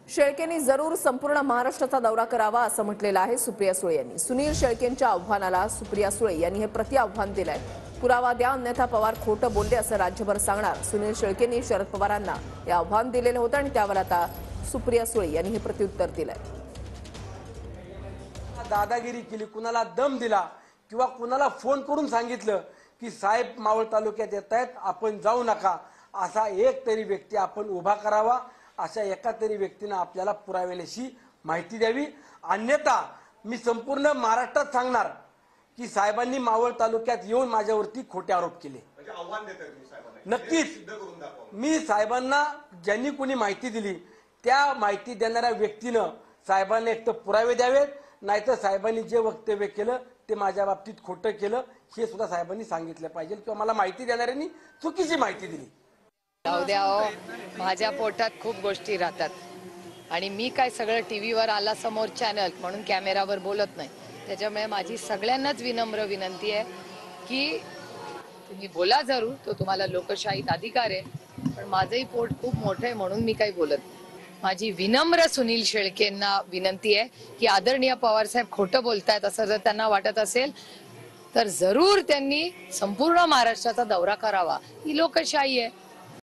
शेळकेंनी जरूर संपूर्ण महाराष्ट्राचा दौरा करावा असं म्हटलेलं आहे सुप्रिया सुळे यांनी। सुनील शेळकेंच्या आव्हानाला सुप्रिया सुळे यांनी हे प्रतिआव्हान दिलंय। पुरावा द्या अन्यथा पवार खोटं बोलले असं राज्यभर सांगणार सुनील शेळकेंनी शरद पवारांना हे आव्हान दिलेलं होतं आणि त्यावर आता सुप्रिया सुळे यांनी हे प्रत्युत्तर दिलंय। दादागिरी केली, कुणाला दम दिला किंवा कुणाला फोन करून सांगितलं की साहेब मावळ तालुक्यात येत आहेत, आपण जाऊ नका, असा एक तरी व्यक्ती आपण उभा करावा। अशा एका तरी व्यक्तीने आपल्याला पुराव्याशी माहिती द्यावी, अन्यथा मी संपूर्ण महाराष्ट्रात सांगणार की साहेबांनी मावळ तालुक्यात येऊन माझ्यावरती खोटे आरोप केले। नक्कीच मी साहेबांना ज्यांनी कोणी माहिती दिली त्या माहिती देणाऱ्या व्यक्तीनं साहेबांना एक तर पुरावे द्यावेत, नाहीतर साहेबांनी जे वक्तव्य केलं ते माझ्या बाबतीत खोटं केलं हे सुद्धा साहेबांनी सांगितलं पाहिजे किंवा मला माहिती देणाऱ्यांनी चुकीची माहिती दिली। जाऊ द्या हो, माझ्या पोटात खूप गोष्टी राहतात आणि मी काय सगळं टीव्हीवर आला समोर चॅनल म्हणून कॅमेरावर बोलत नाही। त्याच्यामुळे माझी सगळ्यांनाच विनम्र विनंती आहे की तुम्ही बोला जरूर, तो तुम्हाला लोकशाहीत अधिकार आहे, पण माझंही पोट खूप मोठं आहे म्हणून मी काही बोलत नाही। माझी विनम्र सुनील शेळकेंना विनंती आहे की आदरणीय पवार साहेब खोटं बोलतायत असं जर त्यांना वाटत असेल तर जरूर त्यांनी संपूर्ण महाराष्ट्राचा दौरा करावा। ही लोकशाही आहे।